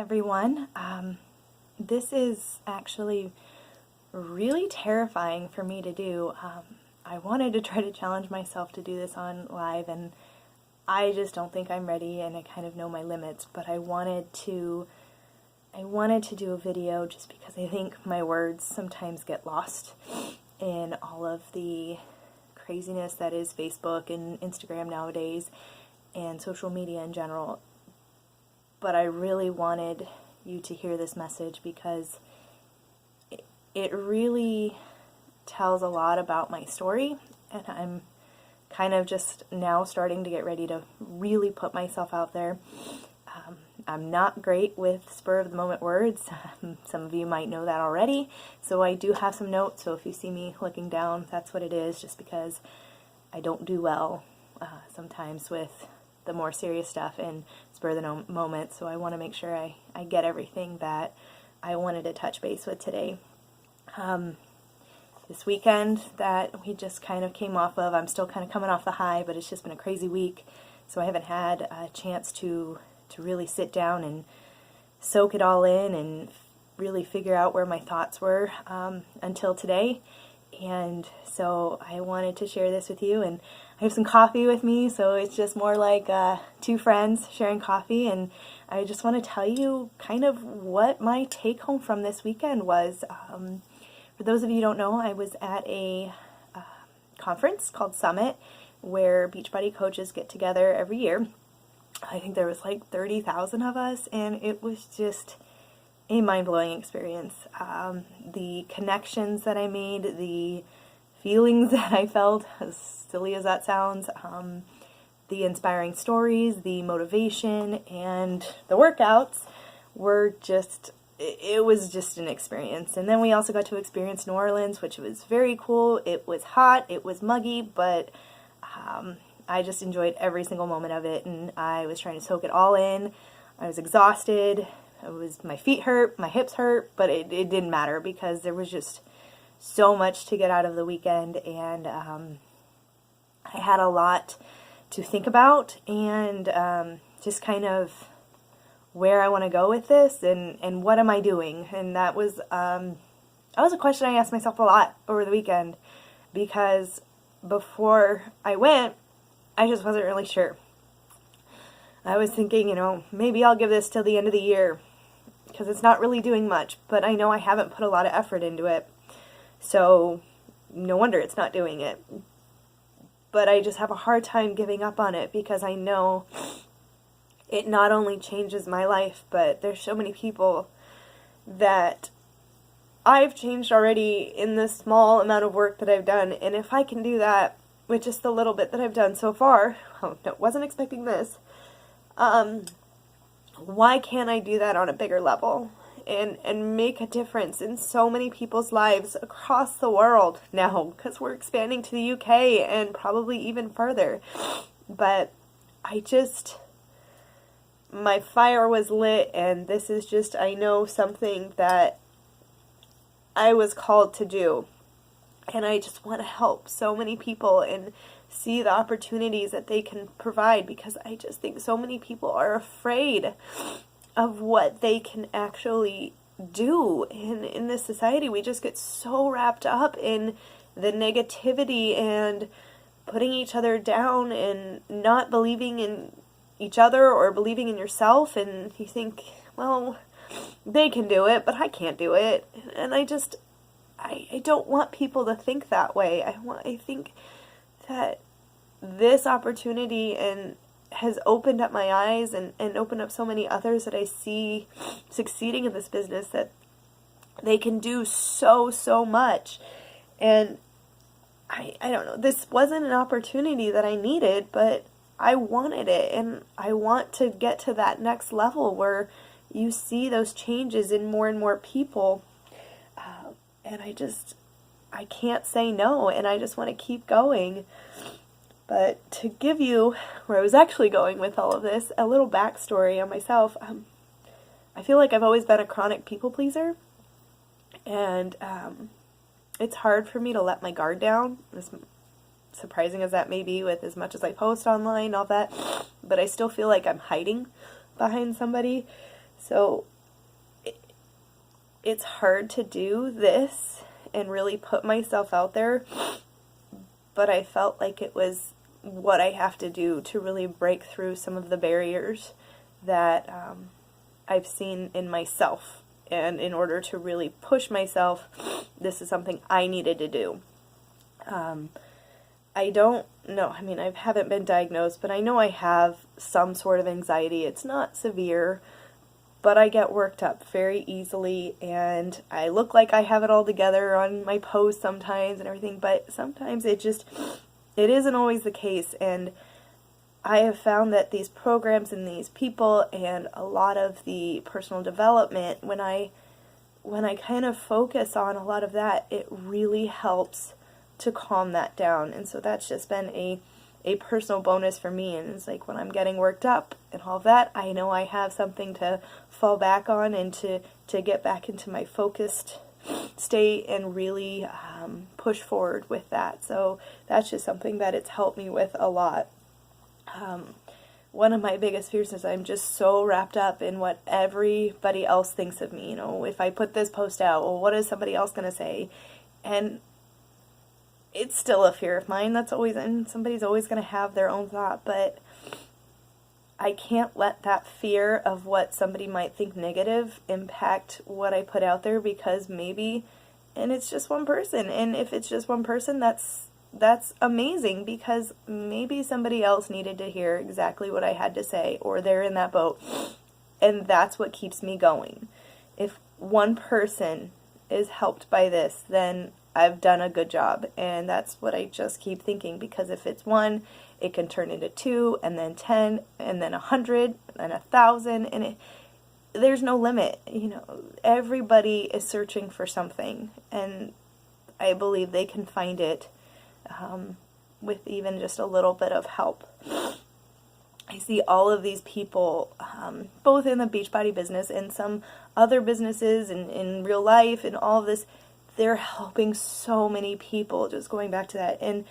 everyone. This is actually really terrifying for me to do. I wanted to try to challenge myself to do this on live, and I just don't think I'm ready, and I kind of know my limits, but I wanted to do a video just because I think my words sometimes get lost in all of the craziness that is Facebook and Instagram nowadays and social media in general. But I really wanted you to hear this message because it really tells a lot about my story, and I'm kind of just now starting to get ready to really put myself out there. I'm not great with spur of the moment words. Some of you might know that already, so I do have some notes, so if you see me looking down, that's what it is, just because I don't do well sometimes with the more serious stuff and spur of the moment, so I want to make sure I get everything that I wanted to touch base with today. This weekend that we just kind of came off of, I'm still kind of coming off the high, but it's just been a crazy week, so I haven't had a chance to really sit down and soak it all in and really figure out where my thoughts were until today. And so I wanted to share this with you, and I have some coffee with me, so it's just more like two friends sharing coffee, and I just want to tell you kind of what my take home from this weekend was. For those of you who don't know, I was at a conference called Summit, where Beachbody coaches get together every year. I think there was like 30,000 of us, and it was just a mind-blowing experience. The connections that I made, the feelings that I felt, as silly as that sounds, the inspiring stories, the motivation, and the workouts were just, it was just an experience. And then we also got to experience New Orleans, which was very cool. It was hot, it was muggy, but I just enjoyed every single moment of it, and I was trying to soak it all in. I was exhausted. My feet hurt, my hips hurt, but it didn't matter because there was just so much to get out of the weekend, and I had a lot to think about, and just kind of where I want to go with this, and what am I doing? And that was a question I asked myself a lot over the weekend, because before I went, I just wasn't really sure. I was thinking, maybe I'll give this till the end of the year, because it's not really doing much, but I know I haven't put a lot of effort into it, so no wonder it's not doing it. But I just have a hard time giving up on it, because I know it not only changes my life, but there's so many people that I've changed already in this small amount of work that I've done, and if I can do that with just the little bit that I've done so far, wasn't expecting this, why can't I do that on a bigger level and make a difference in so many people's lives across the world now, because we're expanding to the UK and probably even further. But my fire was lit, and this is just, I know, something that I was called to do. And I just want to help so many people and see the opportunities that they can provide, because I just think so many people are afraid of what they can actually do in this society. We just get so wrapped up in the negativity and putting each other down and not believing in each other or believing in yourself, and you think, well, they can do it, but I can't do it. And I don't want people to think that way. I think that this opportunity has opened up my eyes and opened up so many others that I see succeeding in this business, that they can do so much. And I don't know, this wasn't an opportunity that I needed, but I wanted it, and I want to get to that next level where you see those changes in more and more people. And I can't say no, and I just want to keep going. But to give you where I was actually going with all of this, a little backstory on myself, I feel like I've always been a chronic people pleaser, and it's hard for me to let my guard down, as surprising as that may be with as much as I post online, all that, but I still feel like I'm hiding behind somebody. So it's hard to do this and really put myself out there, but I felt like it was what I have to do to really break through some of the barriers that I've seen in myself. And in order to really push myself, this is something I needed to do. I don't know, I mean, I haven't been diagnosed, but I know I have some sort of anxiety. It's not severe, but I get worked up very easily, and I look like I have it all together on my posts sometimes and everything, but sometimes it isn't always the case. And I have found that these programs and these people and a lot of the personal development, when I kind of focus on a lot of that, it really helps to calm that down. And so that's just been a personal bonus for me. And it's like when I'm getting worked up and all of that, I know I have something to fall back on and to get back into my focused state and really push forward with that. So that's just something that it's helped me with a lot. One of my biggest fears is I'm just so wrapped up in what everybody else thinks of me. You know, if I put this post out, well, what is somebody else going to say? And it's still a fear of mine. And somebody's always going to have their own thought, but I can't let that fear of what somebody might think negative impact what I put out there, because maybe, and it's just one person, and if it's just one person, that's amazing, because maybe somebody else needed to hear exactly what I had to say, or they're in that boat, and that's what keeps me going. If one person is helped by this, then I've done a good job, and that's what I just keep thinking, because if it's one, it can turn into 2, and then 10, and then 100, and 1,000, and there's no limit. You know, everybody is searching for something, and I believe they can find it with even just a little bit of help. I see all of these people, both in the Beachbody business and some other businesses and in real life and all of this, they're helping so many people, just going back to that. And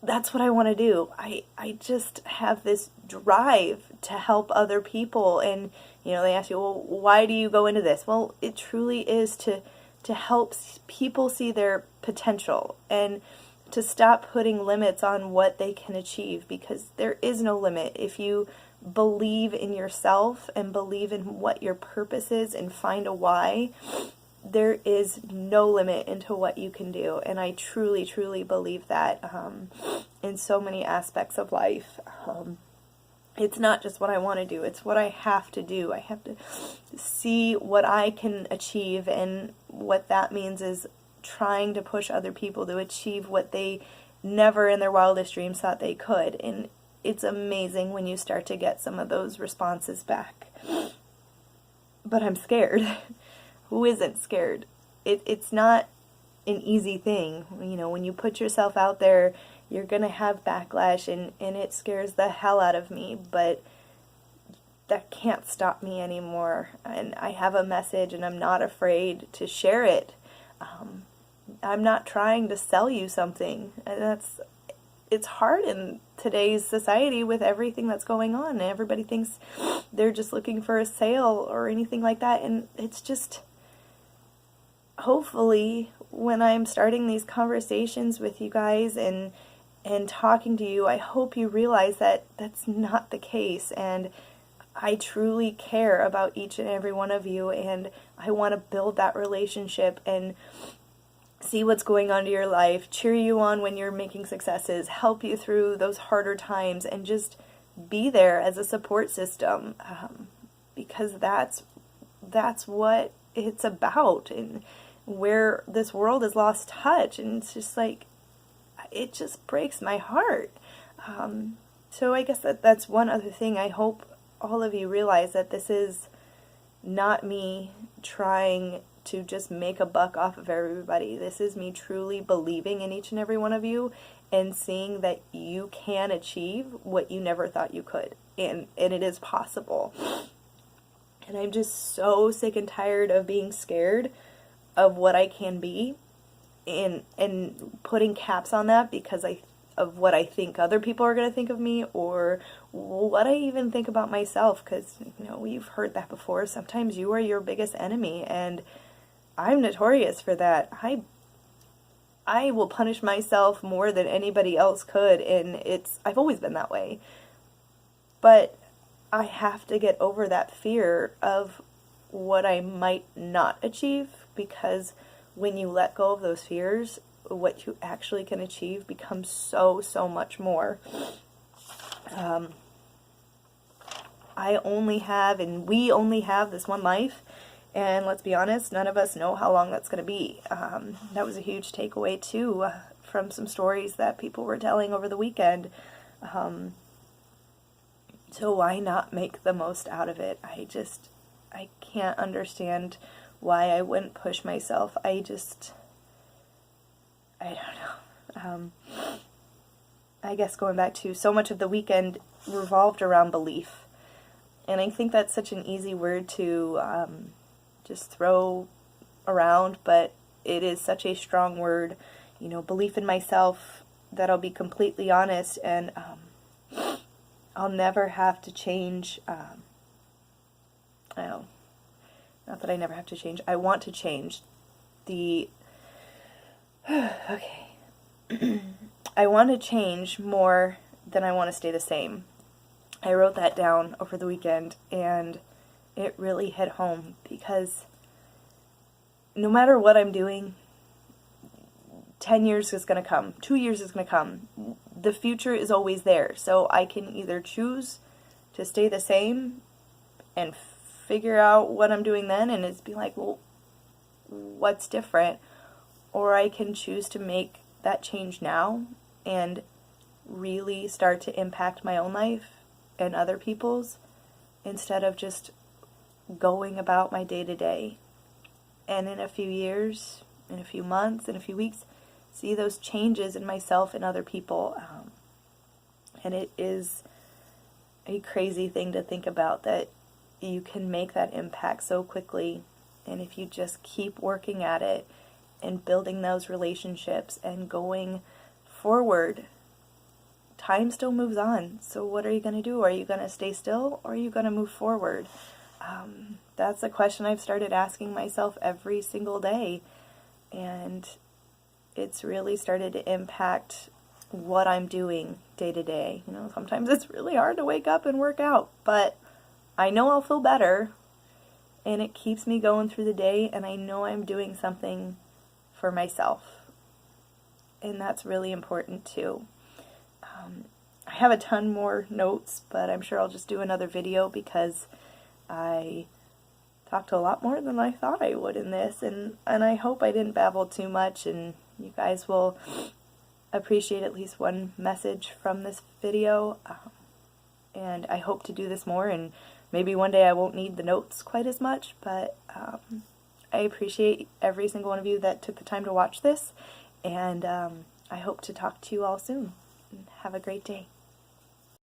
that's what I want to do. I just have this drive to help other people. And, you know, they ask you, well, why do you go into this? Well, it truly is to help people see their potential and to stop putting limits on what they can achieve, because there is no limit. If you believe in yourself and believe in what your purpose is and find a why, there is no limit into what you can do. And I truly, truly believe that in so many aspects of life. It's not just what I want to do, it's what I have to do. I have to see what I can achieve, and what that means is trying to push other people to achieve what they never in their wildest dreams thought they could. And it's amazing when you start to get some of those responses back. But I'm scared. Who isn't scared? It's not an easy thing. You know, when you put yourself out there, you're going to have backlash, and it scares the hell out of me, but that can't stop me anymore. And I have a message, and I'm not afraid to share it. I'm not trying to sell you something. And it's hard in today's society with everything that's going on. Everybody thinks they're just looking for a sale or anything like that, and it's just, hopefully, when I'm starting these conversations with you guys and talking to you, I hope you realize that that's not the case, and I truly care about each and every one of you, and I want to build that relationship and see what's going on in your life, cheer you on when you're making successes, help you through those harder times, and just be there as a support system, because that's what it's about, and where this world has lost touch, and it's just like, it just breaks my heart. So I guess that's one other thing. I hope all of you realize that this is not me trying to just make a buck off of everybody. This is me truly believing in each and every one of you and seeing that you can achieve what you never thought you could, and it is possible. And I'm just so sick and tired of being scared of what I can be and putting caps on that, because I of what I think other people are going to think of me, or what I even think about myself, because, you know, we've heard that before. Sometimes you are your biggest enemy, and I'm notorious for that. I will punish myself more than anybody else could, and I've always been that way. But I have to get over that fear of what I might not achieve, because when you let go of those fears, what you actually can achieve becomes so, so much more. I only have, and we only have this one life, and let's be honest, none of us know how long that's going to be. That was a huge takeaway, too, from some stories that people were telling over the weekend. So why not make the most out of it? I can't understand why I wouldn't push myself. I don't know. I guess going back to so much of the weekend revolved around belief. And I think that's such an easy word to just throw around, but it is such a strong word. You know, belief in myself, that I'll be completely honest, and I'll never have to change. Not that I never have to change. I want to change okay. I want to change more than I want to stay the same. I wrote that down over the weekend, and it really hit home, because no matter what I'm doing, 10 years is going to come, 2 years is going to come. The future is always there, so I can either choose to stay the same and figure out what I'm doing then, and it's be like, well, what's different? Or I can choose to make that change now and really start to impact my own life and other people's, instead of just going about my day-to-day. And in a few years, in a few months, in a few weeks, see those changes in myself and other people. And it is a crazy thing to think about, that you can make that impact so quickly. And if you just keep working at it and building those relationships and going forward, time still moves on. So what are you going to do? Are you going to stay still, or are you going to move forward? That's a question I've started asking myself every single day. And it's really started to impact what I'm doing day to day. You know, sometimes it's really hard to wake up and work out, but I know I'll feel better, and it keeps me going through the day, and I know I'm doing something for myself. And that's really important too. I have a ton more notes, but I'm sure I'll just do another video, because I talked a lot more than I thought I would in this, and I hope I didn't babble too much, and you guys will appreciate at least one message from this video. And I hope to do this more, and maybe one day I won't need the notes quite as much, but I appreciate every single one of you that took the time to watch this, and I hope to talk to you all soon. Have a great day.